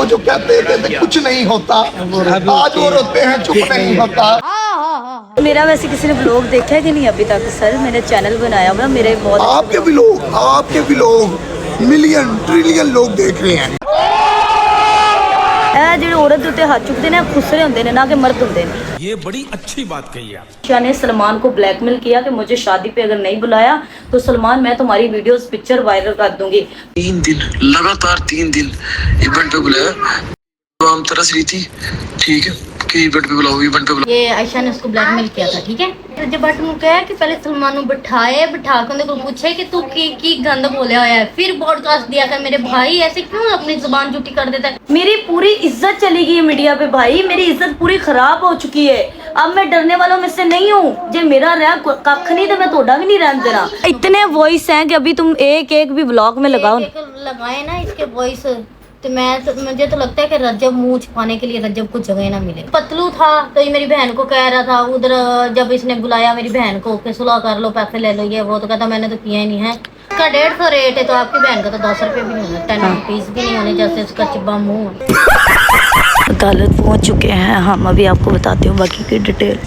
वो जो कहते थे कुछ नहीं होता, आज वो रोते हैं चुप नहीं होता। मेरा वैसे किसी ने ब्लॉग देखा है कि नहीं अभी तक? सर मैंने चैनल बनाया हुआ, मेरे बहुत आपके भी लोग मिलियन ट्रिलियन लोग देख रहे हैं। जो औरत उत्ते हाथ चुकते हैं खुसरे होंगे ने, ना कि मर्द होंगे ने। ये बड़ी अच्छी बात कही है। शाह ने सलमान को ब्लैकमेल किया कि मुझे शादी पे अगर नहीं बुलाया तो सलमान मैं तुम्हारी वीडियोस पिक्चर वायरल कर दूंगी। 3 दिन लगातार 3 दिन इवेंट पे बुलाया तो हम तरस रही थी। ठीक है कि इवेंट पे बुलाओ, इवेंट पे बुलाओ। ये आयशा ने उसको ब्लैकमेल किया था, ठीक है। जब बट ਨੂੰ कहा कि पहले सलमान ਨੂੰ बिठाए, बिठा के उनको पूछे कि तू की गंद बोले होया है, फिर ब्रॉडकास्ट दिया कि मेरे भाई ऐसे क्यों अपनी जुबान झूठी कर देता है। मेरी पूरी इज्जत चली गई है मीडिया पे भाई, मेरी इज्जत पूरी खराब हो चुकी है। अब मैं डरने वालों में से नहीं हूँ। जे मेरा रह कख नहीं तो मैं तोड़ा भी नहीं रहने देना। इतने वॉइस हैं कि अभी तुम एक एक भी ब्लॉग में लगाओ, लगाए ना इसके वॉइस तो मुझे तो लगता है कि रजब मुंह छुपाने के लिए रजब को जगह ना मिले। पतलू था तो ये मेरी बहन को कह रहा था उधर, जब इसने बुलाया मेरी बहन को कि सुलह कर लो, पैसे ले लो, ये वो, तो कहता मैंने तो किया ही नहीं है। इसका 150 रेट है तो आपकी बहन का तो 10 रुपये भी नहीं होना, 10 रुपीज भी नहीं होने, जैसे उसका चिब्बा मुँह। अदालत पहुँच चुके हैं हम, अभी आपको बताते हो बाकी की डिटेल।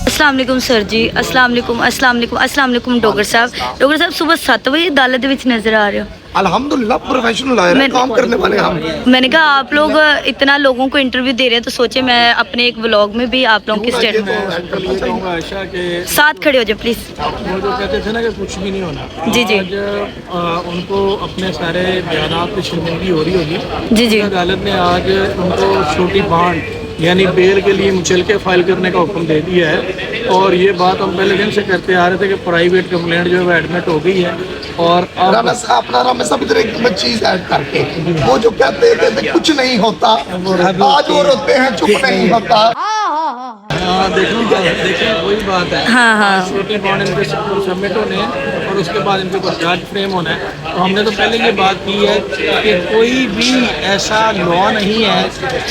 अस्सलाम वालेकुम सर जी, अस्सलाम वालेकुम, अस्सलाम वालेकुम, अस्सलाम वालेकुम डॉक्टर साहब सुबह 7 बजे अदालत विच नजर आ रहे हो। अल्हम्दुलिल्लाह प्रोफेशनल आए हैं, काम करने वाले हम। मैंने कहा आप लोग इतना लोगों को इंटरव्यू दे रहे हैं तो सोचे मैं अपने एक व्लॉग में भी आप लोगों की स्टेटमेंट आयशा के साथ खड़े हो जाए प्लीज। वो जो कहते थे ना कि कुछ भी नहीं होना, जी जी आज उनको अपने सारे बयानात की शर्मिंदगी हो रही होगी। जी जी अदालत ने आज उनको छोटी बांड यानी बेल के लिए मुचलके फाइल करने का हुक्म दे दिया है। और ये बात हम पहले दिन से करते आ रहे थे कि प्राइवेट कंप्लेंट जो है एडमिट हो गई है। और अब अपना सब इधर एक चीज ऐड करके वो जो कहते थे कुछ नहीं होता, आज वो रोते हैं चुप नहीं होता। देखिए वही बात है। हाँ हाँ छोटी बॉन्ड इनके सबमिट होने हैं और उसके बाद इनके ऊपर चार्ज फ्रेम होना है। तो हमने तो पहले ये बात की है कि कोई भी ऐसा लॉ नहीं है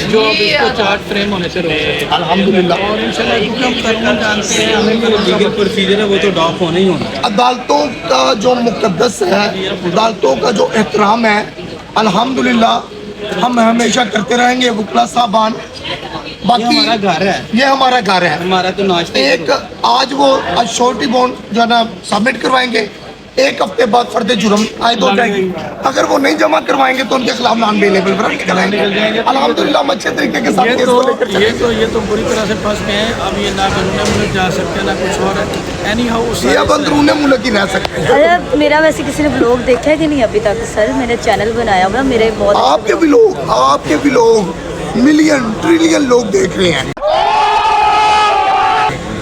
जो अब इसको चार्ज फ्रेम होने से रोके। अल्हम्दुलिल्लाह। और इंशाल्लाह हम कानून जानते हैं, हमें जो लीगल प्रोसीजर है वो तो डॉप होना ही होना। अदालतों का जो मुकद्दस है, अदालतों का जो एहतराम है, अल्हम्दुलिल्लाह हम हमेशा करते रहेंगे। वकला साहबान, बाकी हमारा घर है, ये हमारा घर है, हमारा तो नाश्ता एक आज वो श्योरिटी बॉन्ड जो है ना सबमिट करवाएंगे, 1 हफ्ते बाद फर्द जुर्म आयद हो जाएगी। अगर वो नहीं जमा करवाएंगे तो उनके खिलाफ नॉन अवेलेबल वारंट निकलेंगे। अल्हम्दुलिल्लाह हम अच्छे तरीके के साथ केस को लेकर ये तो बुरी तरह से फंस गए हैं। अब ये ना कानून मुल्क जा सकते ना कुछ और है। एनी हाउ ये अब अंदरूनी मुल्क ही रह सकते हैं। अरे मेरा वैसे किसी ने ब्लॉग देखा है कि नहीं अभी तक? सर मैंने चैनल बनाया हुआ, मेरे बहुत आपके भी लोग मिलियन ट्रिलियन लोग देख रहे हैं।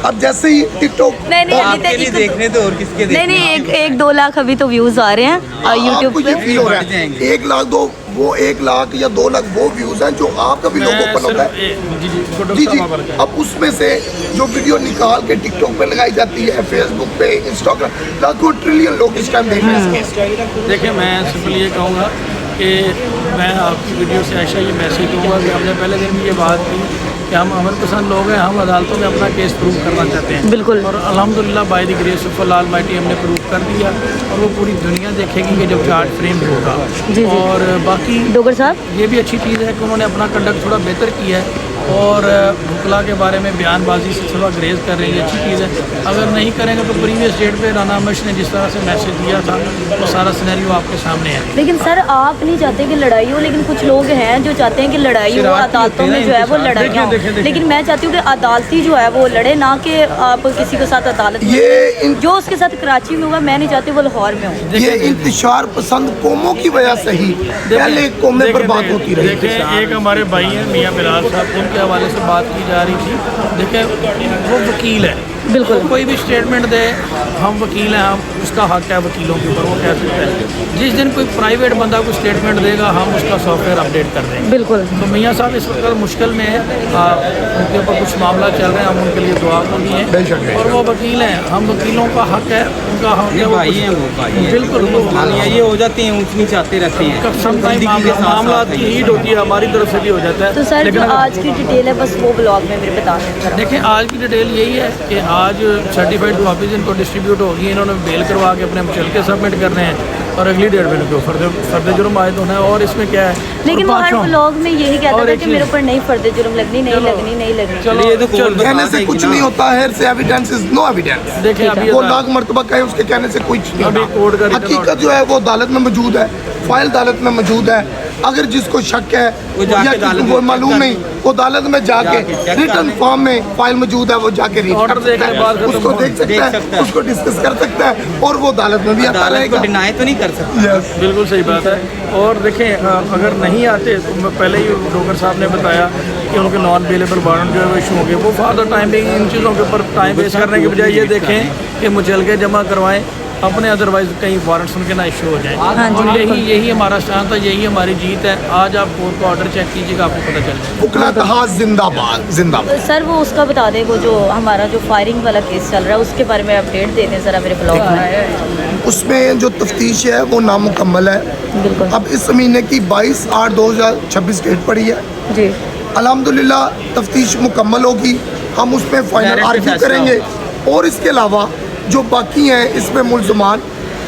अब जैसे ही टिकटॉक नहीं आपके लिए देखने तो और किसके देखने? नहीं 1-2 लाख अभी तो व्यूज आ रहे हैं यूट्यूब आपको ये पे। फील हो रहा है 1 लाख 1 लाख या 2 लाख वो व्यूज हैं जो आपका भी लोग ओपन होता है। जी अब उसमें से जो वीडियो निकाल के टिकटॉक पे लगाई जाती है, फेसबुक पे, इंस्टाग्राम, लाखों ट्रिलियन लोग इस टाइम देख रहे हैं। देखिए मैं सिंपल ये कहूँगा कि मैं आपकी वीडियो से आयशा ये मैसेज दूँगा कि हमने पहले दिन भी ये बात की कि हम अमन पसंद लोग हैं, हम अदालतों में अपना केस प्रूव करना चाहते हैं। बिल्कुल। और अल्हम्दुलिल्लाह by the grace of Allah Almighty हमने प्रूव कर दिया और वो पूरी दुनिया देखेगी कि जब चार्ज फ्रेम होगा। जी। और बाकी डॉक्टर साहब ये भी अच्छी चीज़ है कि उन्होंने अपना कंडक्ट थोड़ा बेहतर किया है और भुकला के बारे में बयानबाजी से थोड़ा ग्रेज कर रही है, अच्छी चीज़ है। अगर नहीं करेंगे तो प्रीवियस डेट पे राना अमश ने जिस तरह से मैसेज दिया था वो सारा सिनेरियो आपके सामने है। लेकिन सर आप नहीं चाहते कि लड़ाई हो, लेकिन कुछ लोग हैं जो चाहते हैं कि लड़ाई हो, अदालतों में जो है वो लड़ाइयाँ हो। लेकिन मैं चाहती हूँ कि अदालती जो है वो लड़े, ना कि आप किसी के साथ अदालत में। जो उसके साथ कराची में हुआ मैं नहीं चाहती वो लाहौर में हो। ये इंतशार पसंद कौमों की वजह से ही पहले कौमें बर्बाद होती रही। देखिए एक हमारे भाई हैं मियाँ बिलाल साहब, उनके हवाले से बात की जा रही थी। देखिए वो वकील है, बिल्कुल कोई भी स्टेटमेंट दे, हम वकील हैं, हम उसका हक है वकीलों के ऊपर, वो कह सकते हैं। जिस दिन कोई प्राइवेट बंदा कोई स्टेटमेंट देगा हम उसका सॉफ्टवेयर अपडेट कर देंगे। बिल्कुल। तो मियाँ साहब इस वक्त मुश्किल में है, उनके ऊपर कुछ मामला चल रहे हैं, हम उनके लिए दुआ करनी है। और वो वकील हैं, हम वकीलों का हक है, उनका हक है, भाई हैं वो भाई बिल्कुल ये हो जाते हैं, ऊँच नीच आते रहते हैं, मामला की हीट होती है, हमारी तरफ से भी हो जाता है। तो सर जो आज की डिटेल है बस वो ब्लॉग में मेरे बता दें। देखिए आज की डिटेल यही है कि आज सर्टिफाइड कॉपीज इनको डिस्ट्रीब्यूट होगी, इन्होंने बेल करवा के अपने मुचलके सबमिट करने हैं और अगली डेट में इनको फर्द जुर्म आयद होना है। और इसमें क्या है, लेकिन वो हर व्लॉग में यही कहता और था एक कि मेरे ऊपर नहीं फर्द जुर्म लगनी, नहीं लगनी, नहीं लगनी। चलो ये तो कोर्ट में कहने बात से आएगी कुछ ना। नहीं होता है, से एविडेंस इज नो एविडेंस। देखें अभी वो लाख मर्तबा कहे, उसके कहने से कुछ नहीं अभी होता। कोर्ट का रिटर्न हकीकत जो है वो अदालत में मौजूद है, फाइल अदालत में मौजूद है। अगर जिसको शक है वो जाके या अदालत किसी को में मालूम check नहीं, वो अदालत में जाके check रिटर्न कर फॉर्म में फाइल मौजूद है, वो जाके रीड ऑर्डर कर सकता देखने के बाद है, खत्म उसको हो- देख सकता है, उसको डिस्कस कर सकता है और वो अदालत में भी आता अदालत को रहेगा। डिनाई तो नहीं कर सकता। यस, बिल्कुल सही बात है। और देखें अगर नहीं आते तो मैं पहले ही डॉक्टर साहब ने बताया कि उनके नॉन अवेलेबल वारंट जो है वो इशू होंगे। वो फादर टाइम भी इन चीज़ों के ऊपर टाइम वेस्ट करने के बजाय ये देखें कि मुचलके जमा करवाएं अपने, अदरवाइज कहीं वारंट्स उनके ना इशू हो जाए। हाँ जी, और बिल्कुल। यही हमारा स्टैंड था, यही हमारी जीत है। आज आप कोर्ट का ऑर्डर चेक कीजिएगा, आपको पता चल जाएगा। वकला तहाज़ जिंदाबाद जिंदाबाद। सर वो उसका बता दें, वो जो हमारा जो फायरिंग वाला केस चल रहा है उसके बारे में अपडेट दे दें ज़रा मेरे ब्लॉग में। उसमें जो तफ्तीश है वो नामुकम्मल है। बिल्कुल अब इस महीने की 22/8/2026 डेट पड़ी है। जी, अल्हम्दुलिल्लाह तफ्तीश मुकम्मल होगी, हम उसमें फाइनल Direct आर्ग्यू फैसला करेंगे। और इसके अलावा जो बाकी हैं इसमें मुल्ज़मान,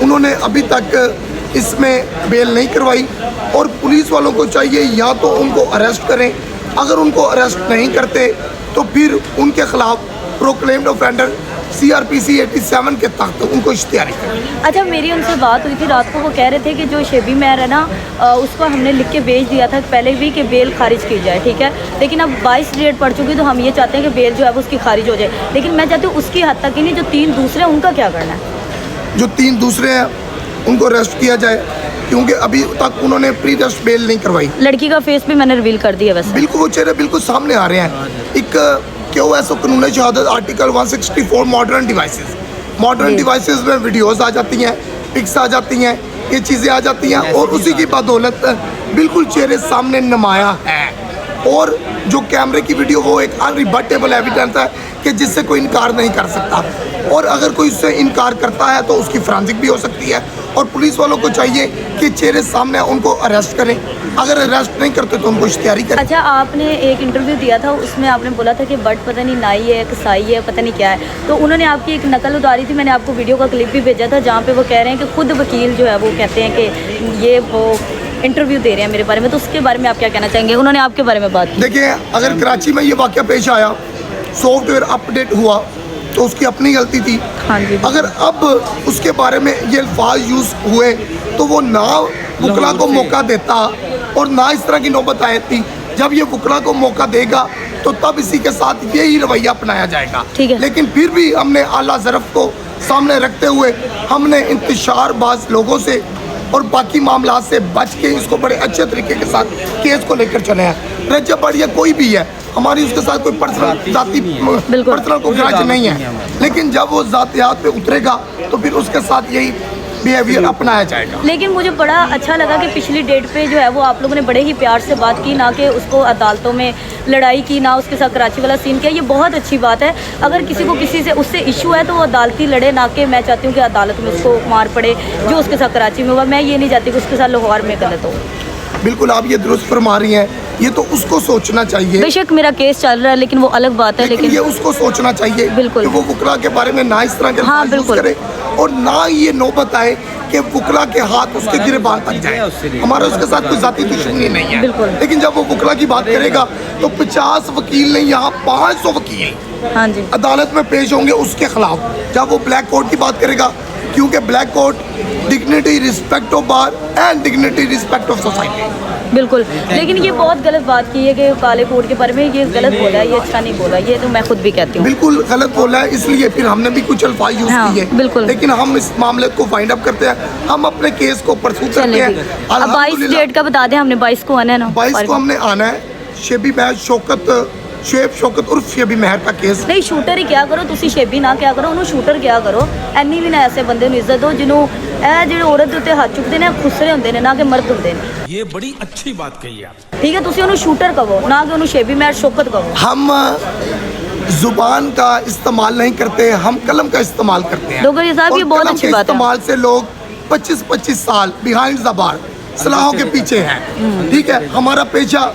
उन्होंने अभी तक इसमें बेल नहीं करवाई और पुलिस वालों को चाहिए या तो उनको अरेस्ट करें, अगर उनको अरेस्ट नहीं करते तो फिर उनके खिलाफ प्रोक्लेम्ड ऑफेंडर CRPC 87 के तहत उनको इश्तिहारी करें। अच्छा मेरी उनसे बात हुई थी रात को, वो कह रहे थे कि जो शेबी मेहर है ना उसको हमने लिख के भेज दिया था पहले भी कि बेल खारिज की जाए, ठीक है, लेकिन अब 22 डेट पड़ चुकी तो हम ये चाहते हैं कि बेल जो है वो उसकी खारिज हो जाए। लेकिन मैं चाहती हूँ उसकी हद तक ही नहीं, जो 3 दूसरे हैं उनका क्या करना है? जो 3 दूसरे हैं उनको अरेस्ट किया जाए, क्योंकि अभी तक उन्होंने प्री अरेस्ट बेल नहीं करवाई। लड़की का फेस भी मैंने रिवील कर दिया वैसे। बिल्कुल वो चेहरे बिल्कुल सामने आ रहे हैं। एक QSO कानून शहादत आर्टिकल 164 मॉडर्न डिवाइसेस में वीडियोस आ जाती हैं, पिक्स आ जाती हैं, ये चीज़ें आ जाती हैं और उसी की बदौलत बिल्कुल चेहरे सामने नुमाया है। और जो कैमरे की वीडियो वो एक अनरिबटेबल एविडेंस है कि जिससे कोई इनकार नहीं कर सकता। और अगर कोई उससे इनकार करता है तो उसकी फ्रांसिक भी हो सकती है। और पुलिस वालों को चाहिए कि चेहरे सामने उनको अरेस्ट करें, अगर अरेस्ट नहीं करते तो उनको इश्तिहारी करें। अच्छा आपने एक इंटरव्यू दिया था, उसमें आपने बोला था कि बट पता नहीं नाई है कसाई है पता नहीं क्या है, तो उन्होंने आपकी एक नकल उतारी थी, मैंने आपको वीडियो का क्लिप भी भेजा था जहाँ पे वो कह रहे हैं कि खुद वकील जो है वो कहते हैं कि ये वो इंटरव्यू दे रहे हैं मेरे बारे में, तो उसके बारे में आप क्या कहना चाहेंगे? उन्होंने आपके बारे में बात की। देखिए, अगर कराची में ये वाक़या पेश आया, सॉफ्टवेयर अपडेट हुआ तो उसकी अपनी गलती थी। हाँ जी। अगर अब उसके बारे में ये अल्फाज यूज़ हुए तो वो ना वकला को मौका देता और ना इस तरह की नौबत आती। जब ये वकला को मौका देगा तो तब इसी के साथ यही रवैया अपनाया जाएगा। ठीक है। लेकिन फिर भी हमने आला ज़रफ़ को सामने रखते हुए हमने इंतशारबाज लोगों से और बाकी मामला से बच के इसको बड़े अच्छे तरीके के साथ केस को लेकर चले हैं। रजब बढ़िया कोई भी है, हमारी उसके साथ कोई पर्सनल जाति पर्सनल को ग्रज नहीं है, लेकिन जब वो ज़ातियात पे उतरेगा तो फिर उसके साथ यही बिहेवियर अपनाया जाएगा। लेकिन मुझे बड़ा अच्छा लगा कि पिछली डेट पे जो है वो आप लोगों ने बड़े ही प्यार से बात की, ना कि उसको अदालतों में लड़ाई की, ना उसके साथ कराची वाला सीन किया। ये बहुत अच्छी बात है। अगर किसी को किसी से उससे इशू है तो वो अदालती लड़े, ना कि मैं चाहती हूँ कि अदालत में उसको मार पड़े जो उसके साथ कराची में हुआ। मैं ये नहीं चाहती कि उसके साथ लाहौर में गलत हो। बिल्कुल आप ये दुरुस्त फरमा रही हैं, ये तो उसको सोचना चाहिए। बेशक मेरा केस चल रहा है लेकिन वो अलग बात है, लेकिन ये उसको सोचना चाहिए बिल्कुल। कि वो वकला के बारे में ना इस तरह के हाँ, अल्फाज यूज़ बिल्कुल। करे और ना ये नौबत आए कि वकला के हाथ उसके गिरबान तक जाए। हमारा उसके साथ कोई जाती दुश्मनी नहीं है, बिल्कुल। लेकिन जब वो वकला की बात करेगा तो 50 वकील नहीं, यहाँ 500 वकील हाँ जी अदालत में पेश होंगे उसके खिलाफ। जब वो ब्लैक कोर्ट की बात करेगा, क्योंकि black court dignity, respect of bar and dignity, respect of society. बिल्कुल। लेकिन ये बहुत गलत बात की है कि काले कोर्ट के बारे में ये गलत बोला है, ये अच्छा नहीं बोला, ये तो मैं खुद भी कहती हूँ। बिल्कुल गलत बोला है, इसलिए फिर हमने भी कुछ अल्फाज यूज हाँ, किए, बिल्कुल। लेकिन हम इस मामले को फाइंड अप करते हैं, हम अपने केस को परसू करते चलिए हैं। ठीक है। अब 22 डेट का बता दें, हमने 22 को आना है ना? 22 को हमने आना है। शेबी महर शेब शौकत उर्फ शेबी महर का केस। नहीं शूटर ही क्या करो, तुसी शेबी ना क्या करो, उन्होंने शूटर क्या करो। एनी भी ना ऐसे बंदे ਨੂੰ इज्जत दो जिन्होंने ਜਿਹੜੇ औरत ਦੇ ਉੱਤੇ ਹੱਥ ਚੁੱਕਦੇ ਨੇ ਖੁਸਰੇ ਹੁੰਦੇ ਨੇ, ਨਾ ਕਿ ਮਰਦ ਹੁੰਦੇ ਨੇ। ये बड़ी अच्छी बात कही आप। ठीक है, तुसी ਉਹਨੂੰ शूटर कहो, ना कि ਉਹਨੂੰ शेबी महर शौकत कहो। हम जुबान का इस्तेमाल नहीं करते, हम कलम का इस्तेमाल करते हैं। डोगरी साहब, और ये बहुत कलम अच्छी के बात है। इस्तेमाल से लोग 25-25 साल बिहाइंड द बार सलाहों के पीछे हैं। ठीक है, हमारा पेशा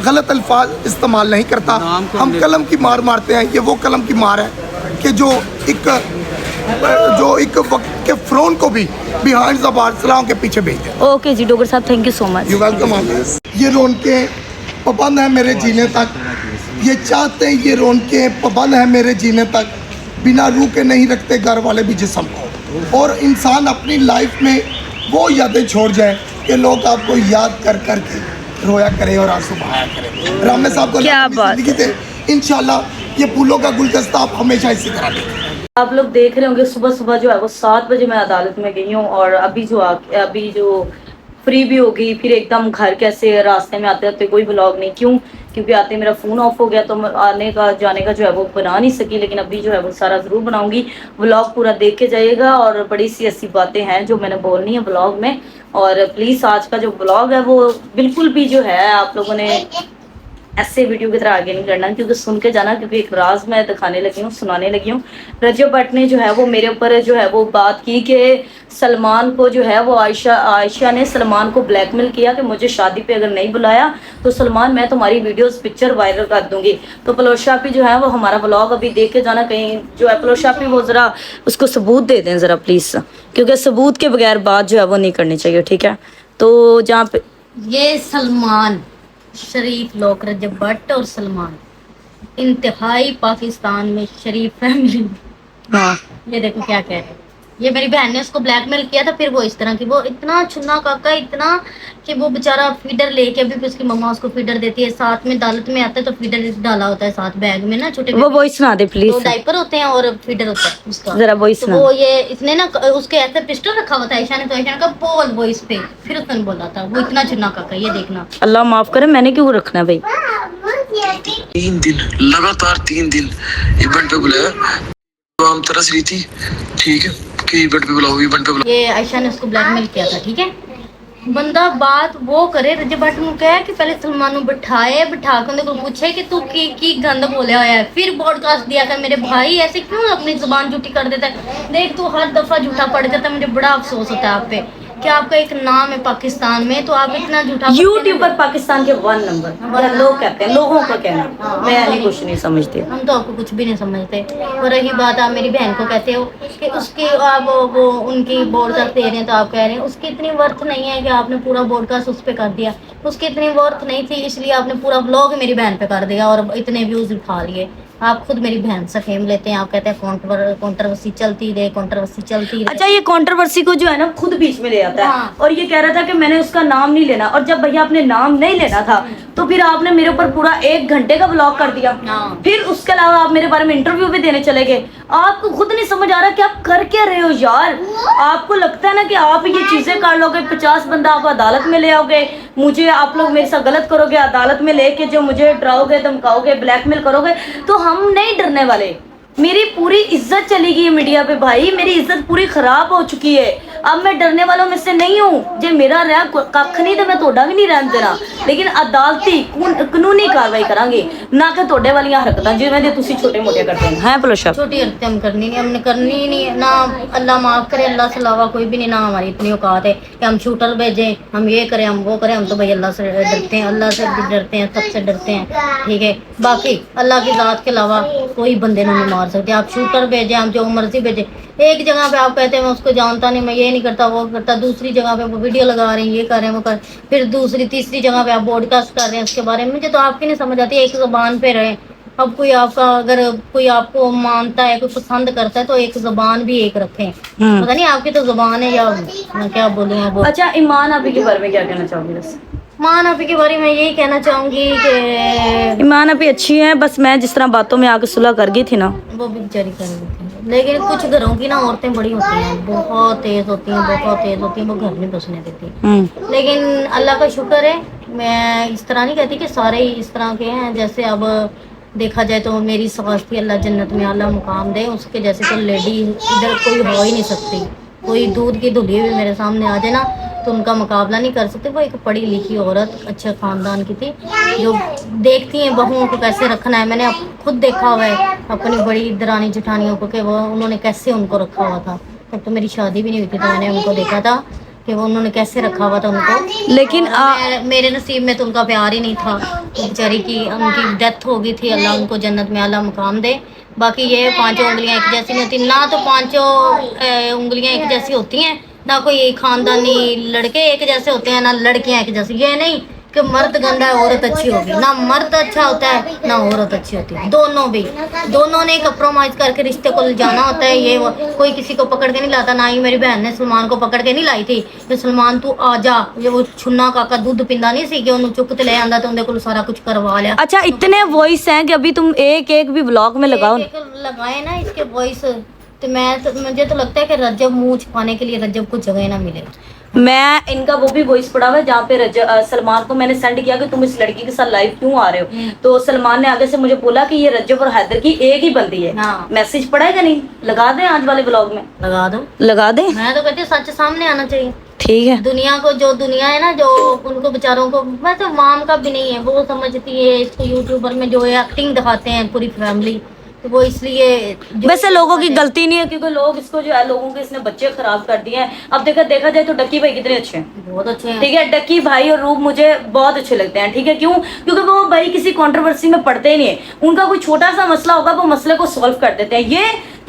गलत अल्फाज इस्तेमाल नहीं करता, हम कलम की मार मारते हैं। ये वो कलम की मार है कि जो एक वक्त के फ्रॉन को भी बिहाइंड द बार सलाम के पीछे भेज दे। ओके जी डोगर साहब, thank you so much. You welcome. ये रौनकें पाबंद है मेरे जीने तक, ये चाहते हैं ये रौनकें पाबंद है मेरे जीने तक, बिना रूह के नहीं रखते घर वाले भी जिस्म को। और इंसान अपनी लाइफ में वो यादें छोड़ जाए कि लोग आपको याद कर कर के रोया करे और आंसू बहाया करे। रामने साहब को क्या बात जिंदगी दे, इंशाल्लाह ये फूलों का गुलदस्ता आप हमेशा इसी तरह देखें। आप लोग देख रहे होंगे सुबह सुबह जो है वो 7 बजे मैं अदालत में गई हूँ और अभी जो फ्री भी हो गई, फिर एकदम घर कैसे रास्ते में आते आते कोई ब्लॉग नहीं। क्यों? क्योंकि आते मेरा फ़ोन ऑफ हो गया तो मैं आने का जाने का जो है वो बना नहीं सकी, लेकिन अभी जो है वो सारा ज़रूर बनाऊंगी। व्लॉग पूरा देख के जाइएगा और बड़ी सी ऐसी बातें हैं जो मैंने बोलनी है व्लॉग में। और प्लीज़ आज का जो व्लॉग है वो बिल्कुल भी जो है आप लोगों ने ऐसे वीडियो की तरह आगे नहीं करना, क्योंकि सुन के जाना, क्योंकि एक राज मैं दिखाने लगी हूँ, सुनाने लगी हूँ। रजब भट्ट ने जो है वो मेरे ऊपर जो है वो बात की कि सलमान को जो है वो आयशा ने सलमान को ब्लैकमेल किया कि मुझे शादी पे अगर नहीं बुलाया तो सलमान मैं तुम्हारी वीडियोस पिक्चर वायरल कर दूंगी। तो पलोशापी जो है वो हमारा व्लॉग अभी देख के जाना, कहीं जो है पलोशापी वो ज़रा उसको सबूत दे दें ज़रा प्लीज़, क्योंकि सबूत के बगैर बात जो है वो नहीं करनी चाहिए, ठीक है। तो जहाँ पे ये सलमान शरीफ लोग, रजब भट्ट और सलमान इंतहाई पाकिस्तान में शरीफ फैमिली। हाँ ये देखो क्या कह रहे हैं। ये मेरी बहन ने उसको ब्लैकमेल किया था, फिर वो इस तरह की, वो इतना छुन्ना काका, इतना कि वो बेचारा फीडर लेके, अभी भी उसकी मम्मा उसको फीडर देती है, साथ में अदालत में आता है तो फीडर डाला होता है साथ बैग में ना, छोटे वो वॉइस सुना दे प्लीज। तो डाइपर होते हैं और फीडर होता है उसका, जरा वॉइस तो सुना। वो ये इसने ना उसके ऐसे पिस्टल रखा हुआ था ईशा ने, तो ईशा ने कहा बोल वो इस पे, फिर उसने बोला था। वो इतना छुन्ना काका, ये देखना। अल्लाह माफ करे, मैंने क्यों रखना है भाई। 3 दिन लगातार 3 दिन इवेंट पे बुलाया, तो हम तरस रही थी, ठीक है कि इवेंट पे बुलाओ, इवेंट पे बुलाओ। ये आयशा ने उसको ब्लैकमेल किया था, ठीक है। बंदा बात वो करे, रजब भट्ट ने कहा कि पहले सलमान को बिठा के उनको पूछे कि तू की गंद बोले होया है, फिर पॉडकास्ट दिया कर। मेरे भाई ऐसे क्यों अपनी जुबान झूठी कर देता है? देख तू हर दफा झूठा पड़ जाता है, मुझे बड़ा अफसोस होता है आप पे कि आपका एक नाम है पाकिस्तान में, तो आप इतना झूठा यूट्यूब पर पाकिस्तान के 1 नंबर लोग कहते हैं, लोगों का कहना, मैं नहीं कुछ नहीं समझती। हम तो आपको कुछ भी नहीं समझते। और रही बात आप मेरी बहन को कहते हो कि उसकी आप वो उनकी ब्रॉडकास्ट दे रहे हैं, तो आप कह रहे हैं उसकी इतनी वर्थ नहीं है कि आपने पूरा ब्रॉडकास्ट उस पर कर दिया। उसकी इतनी वर्थ नहीं थी, इसलिए आपने पूरा व्लॉग मेरी बहन पे कर दिया और इतने व्यूज उठा लिए। आप खुद मेरी बहन से फेम लेते हैं, आप कहते हैं कंट्रोवर्सी चलती रहे, कंट्रोवर्सी चलती रहे। अच्छा, ये कंट्रोवर्सी को जो है ना खुद बीच में ले आता है। हाँ। और ये कह रहा था कि मैंने उसका नाम नहीं लेना, और जब भैया आपने नाम नहीं लेना था तो फिर आपने मेरे ऊपर पूरा 1 घंटे का व्लॉग कर दिया। हाँ। फिर उसके अलावा आप मेरे बारे में इंटरव्यू भी देने चले गए। आपको खुद नहीं समझ आ रहा कि आप कर क्या रहे हो यार। आपको लगता है ना कि आप ये चीजें कर लोगे, 50 बंदा आप अदालत में ले आओगे, मुझे आप लोग मेरे साथ गलत करोगे, अदालत में लेके जो मुझे डराओगे, धमकाओगे, ब्लैकमेल करोगे, तो हम नहीं डरने वाले। मेरी पूरी इज्जत चली गई है मीडिया पे भाई, मेरी इज्जत पूरी खराब हो चुकी है। अब मैं डरने वालों में से नहीं हूँ। जे मेरा रहा कख नहीं तो मैं तोड़ा भी नहीं रहन देना, लेकिन अदालती कानूनी कार्रवाई करांगे, ना कि तोड़े वाली हरकत जिवें जे तुसी छोटे मोटे करते हैं। हैं पलोशा, छोटी हरकतें हम करनी नहीं, हमने करनी ही नहीं ना। अल्लाह माफ करे, अल्लाह से अलावा कोई भी नहीं, ना हमारी इतनी औकात है कि हम शूटर भेजें, हम ये करें, हम वो करें। हम तो भाई अल्लाह से डरते हैं, अल्लाह से भी डरते हैं, सबसे डरते हैं, ठीक है। बाकी अल्लाह की ज़ात के अलावा कोई बंदे नहीं मार सकते। आप शूटर भेजें, हम जो मर्जी भेजें। एक जगह पे आप कहते हैं मैं उसको जानता नहीं, मैं ये नहीं करता, वो करता, दूसरी जगह पे वो वीडियो लगा रहे हैं, ये कर रहे हैं, वो कर, फिर दूसरी तीसरी जगह पे आप ब्रॉडकास्ट कर रहे हैं उसके बारे में। मुझे तो आपकी नहीं समझ आती। एक ज़बान पे रहे। अब कोई आपका अगर कोई आपको मानता है, कोई पसंद करता है, तो एक ज़बान भी एक रखें। पता नहीं आपकी तो ज़बान है या मैं क्या बोलूँ। अच्छा ईमान अभी के बारे में क्या कहना चाहोगे? बस ईमान अभी के बारे में यही कहना चाहूँगी कि ईमान अभी अच्छी है, बस मैं जिस तरह बातों में आके सुलह कर गई थी ना, वो भी बेचारी कर लेती है। लेकिन कुछ घरों की ना औरतें बड़ी होती हैं, बहुत तेज होती हैं, बहुत तेज होती हैं, वो घर नहीं बसने देती। लेकिन अल्लाह का शुक्र है, मैं इस तरह नहीं कहती कि सारे ही इस तरह के हैं। जैसे अब देखा जाए तो मेरी सास थी, अल्लाह जन्नत में आला मुकाम दे, उसके जैसे तो लेडी इधर कोई हो ही नहीं सकती। कोई दूध की धुली हुई मेरे सामने आ जाए ना तो उनका मुकाबला नहीं कर सकते। वो एक पढ़ी लिखी औरत, अच्छे ख़ानदान की थी, जो देखती हैं बहुओं को कैसे रखना है। मैंने खुद देखा हुआ है अपनी बड़ी दरानी जेठानियों को कि वो उन्होंने कैसे उनको रखा हुआ था। तब तो मेरी शादी भी नहीं हुई थी, तो मैंने उनको देखा था कि वो उन्होंने कैसे रखा हुआ था उनको। लेकिन मेरे नसीब में तो उनका प्यार ही नहीं था। बेचारी की उनकी डेथ हो गई थी, अल्लाह उनको जन्नत में आला मुकाम दे। बाकी ये पांचों उंगलियां एक जैसी नहीं होती ना, तो पांचों उंगलियां एक जैसी होती हैं ना, कोई खानदानी लड़के एक जैसे होते हैं ना लड़कियां एक जैसी। ये नहीं कि मर्द गंदा है औरत अच्छी होगी, ना मर्द अच्छा होता है ना औरत अच्छी होती है, दोनों ने कंप्रोमाइज करके रिश्ते को जाना होता है। ये कोई किसी को पकड़ के नहीं लाता, ना ही मेरी बहन ने सलमान को पकड़ के नहीं लाई थी कि सलमान तू आ जा। ये वो छुन्ना काका दूध पिंदा नहीं सी कि उन्हें चुक ते ले आंदा तो उनके को सारा कुछ करवा लिया। अच्छा, इतने वॉइस हैं कि अभी तुम एक एक भी व्लॉग में लगाओ। एक लगाए ना इसके वॉइस, तो मुझे तो लगता है कि रज्जब मुंह छुपाने के लिए रज्जब को जगह ना मिले। मैं इनका वो भी वॉइस पढ़ा हुआ है जहाँ पे सलमान को मैंने सेंड किया कि तुम इस लड़की के साथ लाइव क्यों आ रहे हो, तो सलमान ने आगे से मुझे बोला कि ये रज्जब और हैदर की एक ही बंदी है। हाँ। मैसेज पढ़ा है कि नहीं? लगा दें आज वाले व्लॉग में, लगा दो, लगा दें। मैं तो कहती हूँ सच सामने आना चाहिए। ठीक है। दुनिया को, जो दुनिया है ना, जो उनको बेचारों को, वैसे माम का भी नहीं है, वो समझती है इसको यूट्यूबर में जो एक्टिंग दिखाते हैं पूरी फैमिली, तो वो इसलिए वैसे लोगों की गलती नहीं है, क्योंकि लोग इसको जो है, लोगों के इसने बच्चे खराब कर दिए हैं। अब देखा जाए तो डक्की भाई कितने अच्छे हैं, बहुत अच्छे हैं। ठीक है, डक्की भाई और रूप मुझे बहुत अच्छे लगते हैं। ठीक है, क्यों? क्योंकि वो भाई किसी कंट्रोवर्सी में पड़ते ही नहीं है। उनका कोई छोटा सा मसला होगा, वो मसले को सॉल्व कर देते हैं।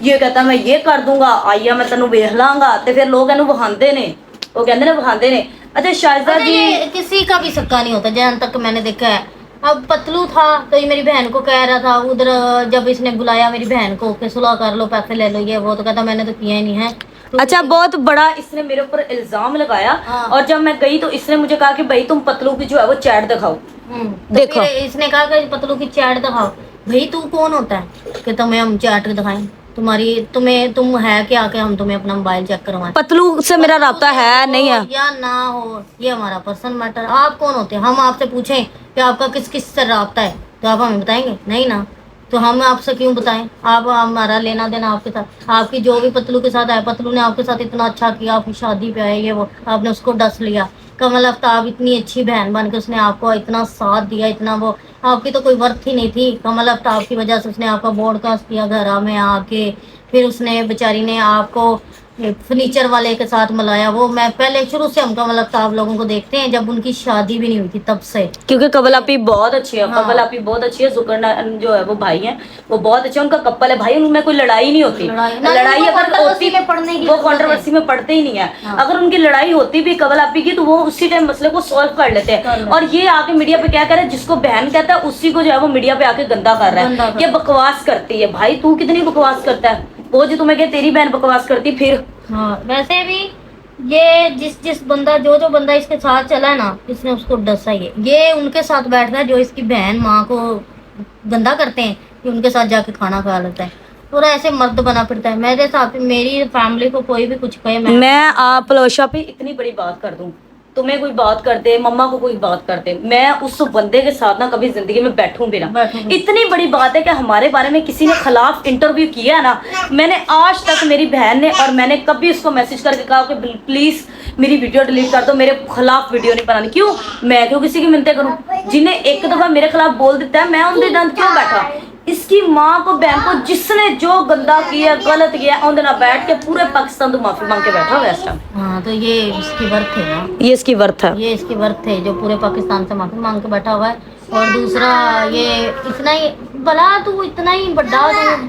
ये कहता मैं ये कर दूंगा, आइया मैं तेनू वेख लांगा, तो फिर लोग इन्हू बहाते ने, वो कहते ने बहाते ने। अच्छा शाहिदा जी, किसी का भी सक्का नहीं होता जहाँ तक मैंने देखा है। अब पतलू था तो ये मेरी बहन को कह रहा था उधर, जब इसने बुलाया मेरी बहन को कि सुलह कर लो, पैसे ले लो, ये वो, तो कहता मैंने तो किया ही नहीं है। तो अच्छा, बहुत बड़ा इसने मेरे ऊपर इल्जाम लगाया। हाँ। और जब मैं गई तो इसने मुझे कहा कि भाई तुम पतलू की जो है वो चैट दिखाओ। तो देखो। फिर इसने कहा कि पतलू की चैट दिखाओ। भाई तू कौन होता है कि तुम्हें हम चैट दिखाएं? तुम है क्या कि हम तुम्हें अपना मोबाइल चेक करवाएं? पतलू से मेरा राब्ता है नहीं है या ना हो, ये हमारा पर्सनल मैटर। आप कौन होते हैं? हम आपसे पूछें कि आपका किस किस से राब्ता है, तो आप हमें बताएंगे? नहीं ना, तो हम आपसे क्यों बताएं? आप हमारा लेना देना आपके साथ, आपकी जो भी पतलू के साथ आया, पतलू ने आपके साथ इतना अच्छा किया, आपकी शादी पे आए, ये वो, आपने उसको डस लिया। कमल आफ्ताब इतनी अच्छी बहन बन के उसने आपको इतना साथ दिया, इतना वो, आपकी तो कोई वर्थ ही नहीं थी। कमल आफ्ताब की वजह से उसने आपका ब्रॉडकास्ट किया घर में आके, फिर उसने बेचारी ने आपको फर्नीचर वाले के साथ मिलाया। वो मैं पहले शुरू से हम कमल आफ्ताब लोगों को देखते हैं, जब उनकी शादी भी नहीं हुई थी तब से, क्योंकि कमल आपी बहुत अच्छी है। हाँ। कमल आपी बहुत अच्छी है। जुकरन जो है वो भाई हैं, वो बहुत अच्छे, उनका कपल है भाई, उनमें कोई लड़ाई नहीं होती। लड़ाई अगर होती में पढ़ने की वो कंट्रोवर्सी में पढ़ते ही नहीं है। अगर उनकी लड़ाई होती भी कमल आपी की, तो वो उसी टाइम मसले को सॉल्व कर लेते हैं। और ये आके मीडिया पे क्या कर रहा है, जिसको बहन कहता है उसी को जो है वो मीडिया पे आके गंदा कर रहा है। ये बकवास करती है। भाई तू कितनी बकवास करता है? वो जो तुम्हें कहे तेरी बहन बकवास करती, फिर हाँ, वैसे भी ये जिस बंदा जो बंदा इसके साथ चला है ना, इसने उसको डसा ही है। ये उनके साथ बैठता है जो इसकी बहन माँ को गंदा करते हैं, कि उनके साथ जाके खाना खा लेता है, पूरा ऐसे मर्द बना फिरता है। मेरे साथ मेरी फैमिली को कोई भी कुछ कहे, मैं आप पलोशा पे इतनी बड़ी बात कर दूं, तुम्हें कोई बात कर दे, मम्मा को कोई बात कर दे, मैं उस बंदे के साथ ना कभी जिंदगी में बैठूं भी ना। इतनी बड़ी बात है कि हमारे बारे में किसी ने खिलाफ इंटरव्यू किया है ना, मैंने आज तक, मेरी बहन ने और मैंने कभी उसको मैसेज करके कहा कि प्लीज मेरी वीडियो डिलीट कर दो, मेरे खिलाफ वीडियो नहीं बनानी। क्यों? मैं क्यों किसी की मिन्नतें करूं? जिन्हें एक दफा मेरे खिलाफ बोल देता है, मैं उनके दंद क्यों बैठा? इसकी माँ को, बहन को, जिसने जो गंदा किया, गलत किया, उनके ना बैठ के पूरे पाकिस्तान तो माफी मांग के बैठा हुआ है इस टाइम। हाँ, तो ये इसकी वर्थ है ना, ये इसकी वर्थ है, ये इसकी वर्थ है जो पूरे पाकिस्तान से माफी मांग के बैठा हुआ है। और दूसरा, ये इतना ही भला तू इतना ही बड़ा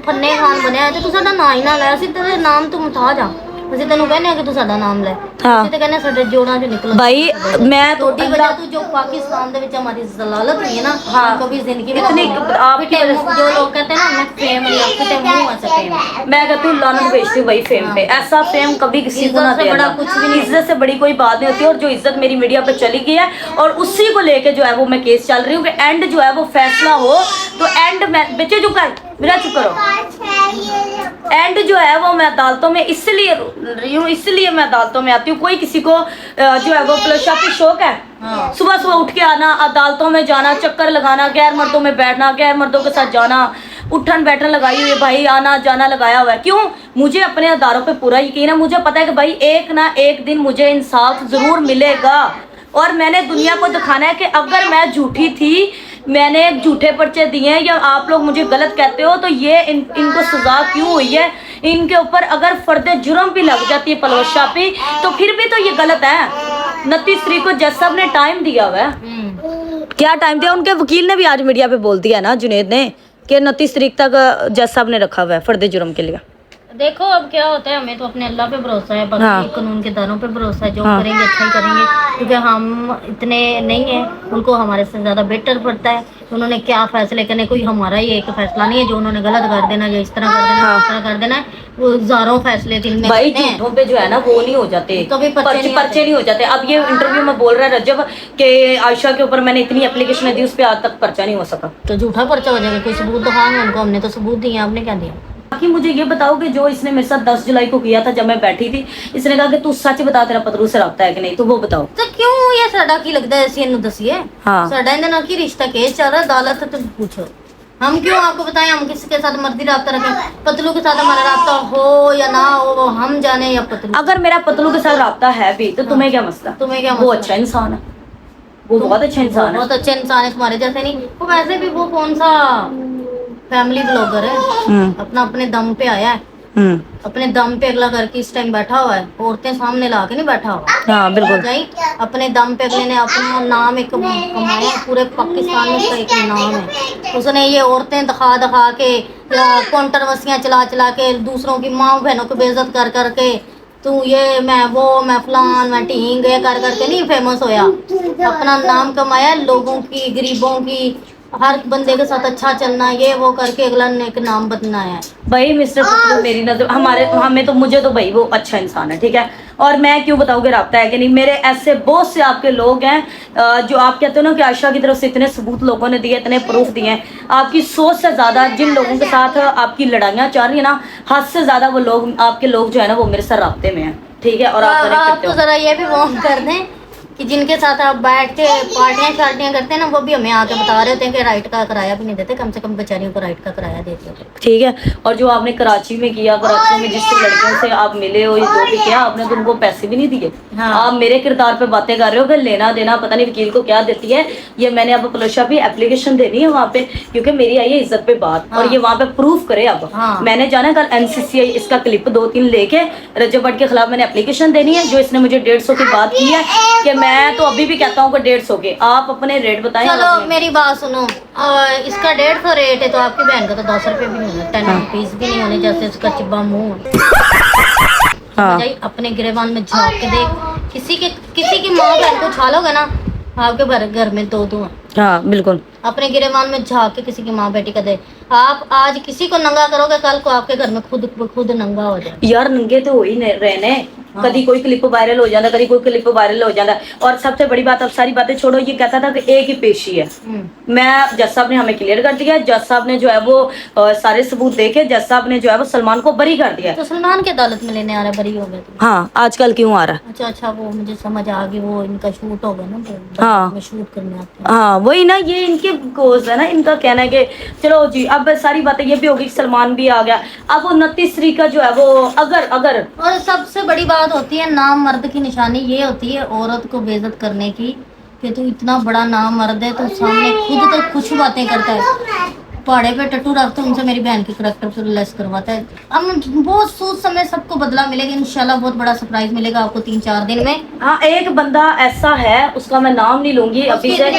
फन्ने खान बनया है, तो साडा ना ही ना ले, ਅਸੀਂ तेरे नाम तू मुता जा, ਅਸੀਂ ਤੈਨੂੰ ਕਹਿੰਦੇ ਆ ਕਿ ਤੂੰ ਸਾਡਾ ਨਾਮ ਲੈ। हाँ ਅਸੀਂ ਤੇ ਕਹਿੰਦੇ ਸਾਡੇ ਜੋੜਾਂ ਚੋਂ ਨਿਕਲ भाई, मैं तो छोटी वजह तू जो पाकिस्तान दे विच हमारी जलालत हुई है ना, हाँ, कभी जिंदगी में इतनी आपकी वजह से, जो लोग कहते हैं ना मैं फेम नहीं, आपके ते मुंह से फेम, मैं कहती हूँ लानत भेजती हूँ भाई फेम पे। ऐसा फेम कभी किसी को ना इज्जत से देना। बड़ा कुछ भी नहीं। इज्जत से बड़ी कोई बात नहीं होती। और जो इज्जत मेरी मीडिया पे चली गई है, और उसी को लेके जो है वो मैं केस चल रही हूँ कि एंड जो है वो फैसला हो, तो एंड में बच्चे चुप कर, मेरा चुप करो। एंड जो है वो मैं अदालतों में इसलिए रही हूँ, इसलिए मैं अदालतों में आती हूँ। कोई किसी को जो है वो प्लशापी शौक है, सुबह सुबह उठ के आना, अदालतों में जाना, चक्कर लगाना, गैर मर्दों में बैठना, गैर मर्दों के साथ जाना, उठन बैठन लगाई हुई है भाई, आना जाना लगाया हुआ है। क्यों? मुझे अपने अदारों पे पूरा यकीन है। मुझे पता है कि भाई एक ना एक दिन मुझे इंसाफ जरूर मिलेगा। और मैंने दुनिया को दिखाना है कि अगर मैं झूठी थी, मैंने झूठे पर्चे दिए हैं, या आप लोग मुझे गलत कहते हो, तो ये इनको सजा क्यों हुई है। इनके ऊपर अगर फर्दे जुर्म भी लग जाती है पलोशा पे, तो फिर भी तो ये गलत है। 29 तारीख को जज साहब ने टाइम दिया हुआ है। क्या टाइम दिया? उनके वकील ने भी आज मीडिया पे बोल दिया ना, जुनेद ने, कि 29 तारीख तक जज साहब ने रखा हुआ है फर्द जुर्म के लिए? देखो अब क्या होता है, हमें तो अपने अल्लाह पे भरोसा है, बाकी हाँ। कानून के दारों पे भरोसा है, जो हाँ। करेंगे अच्छा ही करेंगे, क्योंकि हम इतने नहीं है, उनको हमारे से ज़्यादा बेटर पड़ता है उन्होंने क्या फैसले करने। कोई हमारा ही एक फैसला नहीं है जो उन्होंने गलत कर देना या इस तरह कर देना, हाँ। इस तरह कर देना है, वो हज़ारों फैसले दिन में भाई करते हैं। झूठों पे जो है ना वो नहीं हो जाते, कभी पर्चे नहीं हो जाते। अब ये इंटरव्यू में बोल रहा है रजब कि आयशा के ऊपर मैंने इतनी एप्लीकेशन दी, उस पर आज तक पर्चा नहीं हो सका। तो झूठा पर्चा हो जाएगा, कोई सबूत दिखाएंगे उनको, हमने तो सबूत दिए, आपने क्या दिया? बाकी मुझे ये बताओ कि जो इसने मेरे साथ 10 जुलाई को किया था, जब मैं बैठी थी, इसने कहा कि तू सच बता तेरा पतलू से रब्ता है कि नहीं, तो वो बताओ। तो क्यों ये साडा की लगता है ऐसी दसिए? हाँ। साडा इन्हें ना की रिश्ता केस चल रहा है, अदालत तो पूछो, हम क्यों आपको बताएं हम किसी के साथ मर्जी रब्ता रखें? पतलू के साथ हमारा रब्ता हो या ना हो हम जाने, या पतलू अगर मेरा पतलू के साथ रब्ता है भी तो तुम्हें क्या मसला? तुम्हें क्या वो मसला? अच्छा इंसान है, वो बहुत अच्छा इंसान है। बहुत अच्छे इंसान है, तुम्हारे जैसे नहीं। वो वैसे भी वो कौन सा फैमिली ब्लॉगर है, अपना अपने दम पे आया है, अपने दम पे अगला करके इस टाइम बैठा हुआ है, औरतें सामने ला के नहीं बैठा हुआ। हाँ बिल्कुल। जाई अपने दम पे अगले ने अपना नाम एक कमाया, पूरे पाकिस्तान में उसका एक नाम है। उसने ये औरतें दिखा दिखा के, कंट्रोवर्सियां चला चला के, दूसरों की माँ बहनों को बेइज्जत कर करके, तू ये मैं वो मैं फलान मैं टींग ये कर करके नहीं फेमस होया, अपना नाम कमाया, लोगों की गरीबों की हर बंदे के साथ अच्छा चलना, ये वो करके अगला ने एक नाम बनाया है। भाई मिस्टर पतलू मेरी नजर हमें तो मुझे तो भाई वो अच्छा इंसान है, ठीक है। और मैं क्यों बताऊंगी रब्ता है कि नहीं, मेरे ऐसे बहुत से आपके लोग हैं जो आप कहते हो ना कि आयशा की तरफ से इतने सबूत लोगों ने दिए, इतने प्रूफ दिए हैं, आपकी सोच से ज्यादा जिन लोगों के साथ आपकी लड़ाइयाँ चल रही है ना, हद से ज्यादा वो लोग आपके लोग जो है ना वो मेरे साथ रब्ते में है, ठीक है। और आप तो जरा ये भी वार्न कर दें कि जिनके साथ आप बैठ के पार्टियां शार्टियां करते हैं ना, वो भी हमें आके बता रहे होते हैं कि राइट का किराया भी नहीं देते, कम से कम बेचारियों को राइट का किराया देते होते, ठीक है। और जो आपने कराची में किया, कराची में जिस लड़कियों से आप मिले हो, ये जो भी किया आपने, तो उनको पैसे भी नहीं दिए। हाँ। आप मेरे किरदार पे बातें कर रहे हो कि लेना देना पता नहीं वकील को क्या देती है। ये मैंने अब पलोशा भी एप्लीकेशन देनी है वहाँ पे, क्योंकि मेरी आई है इज्जत पे बात। हाँ। और ये वहाँ पे प्रूफ करे। अब हाँ। मैंने जाना कल NCCI इसका क्लिप 2-3 लेके रजब भट्ट के खिलाफ मैंने एप्लीकेशन देनी है, जो इसने मुझे 150 की बात की है कि मैं तो अभी भी कहता हूँ कि 150 के। आप अपने रेट बताएं। चलो मेरी बात सुनो, इसका 150 रेट है, तो आपकी बहन का तो 10 रुपए भी नहीं होने, 10 रुपीज भी नहीं होने, जैसे उसका चिब्बा मुंह है। अपने गिरेबान में झाँक के देख, किसी की माँ बहन को छालोगे ना, आपके घर में दो हैं। हाँ बिल्कुल। अपने गिरेबान में झाँक के किसी की माँ बेटी का दे, आप आज किसी को नंगा करोगे, कल को आपके घर में खुद नंगा हो जाए। यार नंगे तो हो ही रहने, कभी कोई क्लिप वायरल हो जाता, कभी कोई क्लिप वायरल हो जाता। और सबसे बड़ी बात, अब सारी बातें छोड़ो, ये कहता था कि एक ही पेशी है। मैं जज साहब ने हमें क्लियर कर दिया, जज साहब ने जो है वो सारे सबूत देखे, जज साहब ने जो है वो सलमान को बरी कर दिया। तो सलमान के अदालत में लेने आ रहा है, बरी हो गए तो? हाँ आजकल क्यों आ रहा है? अच्छा वो मुझे समझ आ गई, वो इनका शूट होगा ना, तो हाँ शूट करने आते हैं। हाँ वही ना, ये इनके गोज है ना, इनका कहना है कि चलो जी अब सारी बातें ये भी होगी कि सलमान भी आ गया। अब 29 तारीख का जो है वो अगर और सबसे बड़ी बात होती है, नाम मर्द की निशानी ये होती है औरत को बेइज्जत करने की, कि तू इतना बड़ा नाम मर्द है, तो सामने खुद तो कुछ बातें करता है, पहाड़े पे टट्टू रखते, उनसे मेरी बहन के करैक्टर पर लेस करवाता है। अब बहुत सोच समय सबको बदला मिलेगा इंशाल्लाह, बहुत बड़ा सरप्राइज मिलेगा आपको 3-4 दिन में। हाँ एक बंदा ऐसा है, उसका मैं नाम नहीं लूंगी अभी से,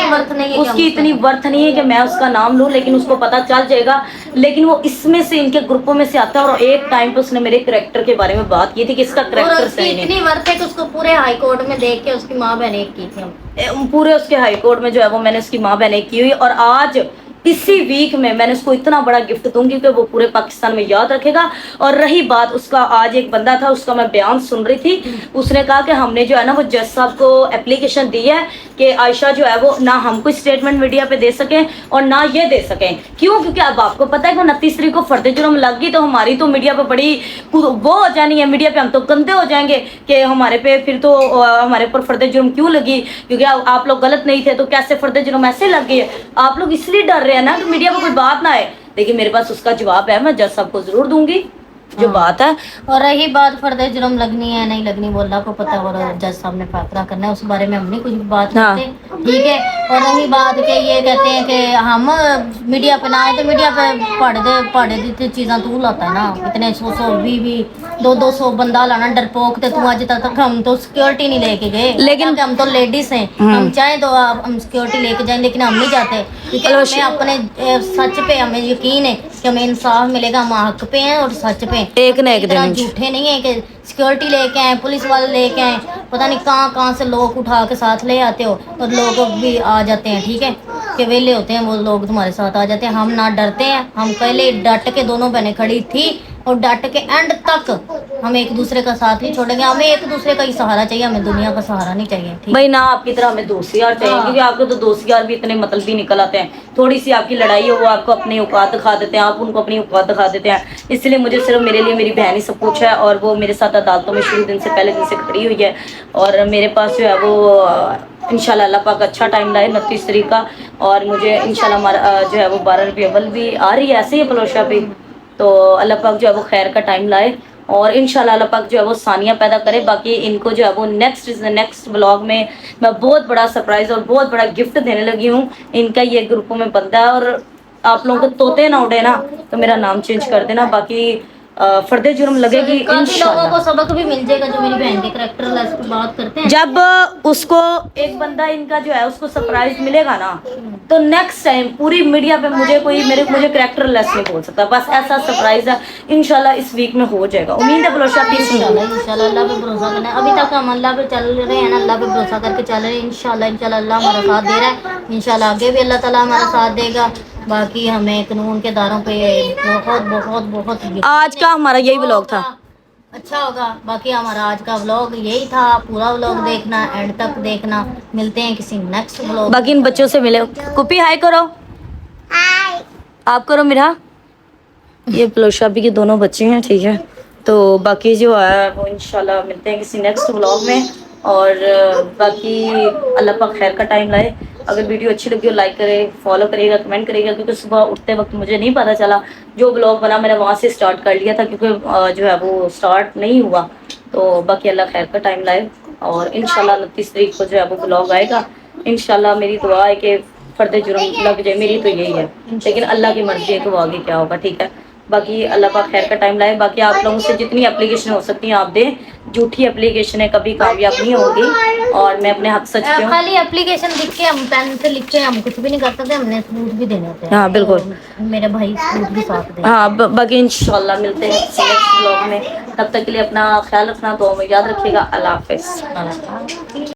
उसकी इतनी वर्थ नहीं है कि मैं उसका नाम लूं, लेकिन उसको पता चल जाएगा। लेकिन वो इसमें से, इनके ग्रुपों में से आता है, और एक टाइम पे उसने मेरे करैक्टर के बारे में बात की थी कि इसका करैक्टर सही नहीं। इतनी वर्थ है कि उसको पूरे हाई कोर्ट में देख के उसकी माँ बहन एक की थी, पूरे उसके हाई कोर्ट में जो है वो मैंने उसकी माँ बहन एक की हुई। और आज इसी वीक में मैंने उसको इतना बड़ा गिफ्ट दूंगी कि वो पूरे पाकिस्तान में याद रखेगा। और रही बात उसका, आज एक बंदा था, उसका मैं बयान सुन रही थी, उसने कहा कि हमने जो है ना वो जज साहब को एप्लीकेशन दी है कि आयशा जो है वो ना हम कोई स्टेटमेंट मीडिया पे दे सकें और ना ये दे सकें। क्यों? क्योंकि अब आपको पता है कि 29 तारीख को फर्द जुर्म लग गई, तो हमारी तो मीडिया पे बड़ी वो हो जानी है, मीडिया पे हम तो गंदे हो जाएंगे कि हमारे पे फिर तो हमारे ऊपर फर्द जुर्म क्यों लगी, क्योंकि आप लोग गलत नहीं थे तो कैसे फर्द जुर्म ऐसे लग गई है। आप लोग इसलिए डर रहे हैं ना कि मीडिया में कोई बात ना आए, लेकिन मेरे पास उसका जवाब है, मैं जज साहब को जरूर दूंगी। जो बात है। और रही बात फर्दर जुर्म लगनी है नहीं लगनी, वो अल्लाह को पता है और जज साहब ने फैसला करना है, उस बारे में हम नहीं कुछ भी बात हाँ। करते, ठीक है। और रही बात के ये कहते हैं कि हम मीडिया पे ना आए, तो मीडिया पे पढ़े दी चीज़ा तू लाता है ना, इतने 100 20 200 बंदा लाना डरपोक, ते तू आज तक हम तो सिक्योरिटी नहीं लेके गए, लेकिन हम तो लेडीज हैं, हम चाहे तो हम सिक्योरिटी लेके जाएं, लेकिन हम नहीं जाते, क्योंकि हमें अपने सच पे हमें यकीन है कि हमें इंसाफ मिलेगा, हम हक पे हैं और सच पे एक ना एक दिन झूठे नहीं है कि सिक्योरिटी लेके आए, पुलिस वाले लेके आए, पता नहीं कहाँ से लोग उठा के साथ ले आते हो, और लोग भी आ जाते हैं, ठीक है, कि वेले होते हैं वो लोग तुम्हारे साथ आ जाते हैं। हम ना डरते हैं, हम पहले डट के दोनों बहनें खड़ी थी और डट के एंड तक हम एक दूसरे का साथ नहीं छोड़ेंगे, हमें एक दूसरे का ही सहारा चाहिए, हमें दुनिया का सहारा नहीं चाहिए, ठीक भाई ना आपकी तरह हमें दोस्त यार चाहिए, क्योंकि आपको तो दोस्त यार भी इतने मतलबी निकल आते हैं, थोड़ी सी आपकी लड़ाई हो वो आपको अपनी औकात दिखा देते हैं, आप उनको अपनी औकात दिखा देते हैं, इसलिए मुझे सिर्फ मेरे लिए मेरी बहन ही सब कुछ है, और वो मेरे साथ अदालतों में शुरू दिन से पहले दिन से खड़ी हुई है, और मेरे पास जो है वो इंशाल्लाह अल्लाह पाक अच्छा टाइम लाए 29 तारीख का, और मुझे इंशाल्लाह हमारा जो है वो 12 रबी अव्वल भी आ रही है ऐसे ही पलोशा पे, तो अल्लाह पाक जो है वो खैर का टाइम लाए, और इंशाल्लाह अल्लाह पाक जो है वो सानिया पैदा करे। बाकी इनको जो है वो नेक्स्ट व्लॉग में मैं बहुत बड़ा सरप्राइज़ और बहुत बड़ा गिफ्ट देने लगी हूँ, इनका ये ग्रुपों में बनता है, और आप लोगों को तोते ना उड़े ना तो मेरा नाम चेंज कर देना, बाकी फर्दे जुर्म लगेगी काफी लोगों को इंशाल्लाह। सबक भी मिल जाएगा जो मेरी बहन के करैक्टर लेस पे बात करते हैं। जब उसको एक बंदा इनका जो है उसको सरप्राइज मिलेगा ना, तो नेक्स्ट टाइम पूरी मीडिया पे मुझे करैक्टर लेस नहीं बोल सकता, बस ऐसा सरप्राइज है इंशाल्लाह इस वीक में हो जाएगा, उम्मीद है पलोशा प्लीज। इंशाल्लाह अल्लाह पे भरोसा करना है, अभी तक हम अल्लाह पे चल रहे हैं ना, अल्लाह पे भरोसा करके चल रहे हैं, इंशाल्लाह अल्लाह हमारा साथ दे रहा है, इंशाल्लाह आगे भी अल्लाह ताला हमारा साथ देगा। बाकी हमें कानून के दायरों पे बहुत बहुत बहुत आज का हमारा यही व्लॉग था, अच्छा होगा। बाकी हमारा आज का व्लॉग यही था, पूरा व्लॉग देखना, एंड तक देखना, मिलते हैं किसी नेक्स्ट व्लॉग। बाकी इन बच्चों से मिले, कुपी हाय करो, आप करो मेरा, ये पलोशाबी के दोनों बच्चे हैं, ठीक है, तो बाकी जो है वो इंशाल्लाह मिलते हैं किसी नेक्स्ट व्लॉग में, और बाकी अल्लाह पाक खैर का टाइम लाए। अगर वीडियो अच्छी लगी हो लाइक करे, फॉलो करिएगा, कमेंट करिएगा, क्योंकि सुबह उठते वक्त मुझे नहीं पता चला, जो ब्लॉग बना मैंने वहाँ से स्टार्ट कर लिया था, क्योंकि जो है वो स्टार्ट नहीं हुआ, तो बाकी अल्लाह खैर का टाइम लाए, और इंशाल्लाह 29 तारीख को जो है वो ब्लॉग आएगा। इंशाल्लाह मेरी दुआ है कि फर्दे जुर्म लग जाए, मेरी तो यही है, लेकिन अल्लाह की मर्जी है कि वो आगे क्या होगा, ठीक है। बाकी अल्लाह पाक खैर का टाइम लाए। बाकी आप लोगों से जितनी एप्लीकेशन हो सकती हैं आप दें, झूठी एप्लीकेशन है कभी कामयाब नहीं होगी, और मैं अपने हक सच पे हूँ। खाली एप्लीकेशन लिख के, हम पेन से लिख के हम कुछ भी नहीं कर सकते, हमने सबूत भी देने होते हैं। हाँ बिल्कुल, तो मेरे भाई सबूत भी साथ दे। हाँ बाकी इंशाल्लाह मिलते हैं नेक्स्ट ब्लॉग में, तब तक के लिए अपना ख्याल रखना, दुआ में याद रखिएगा। अल्लाह हाफिज़।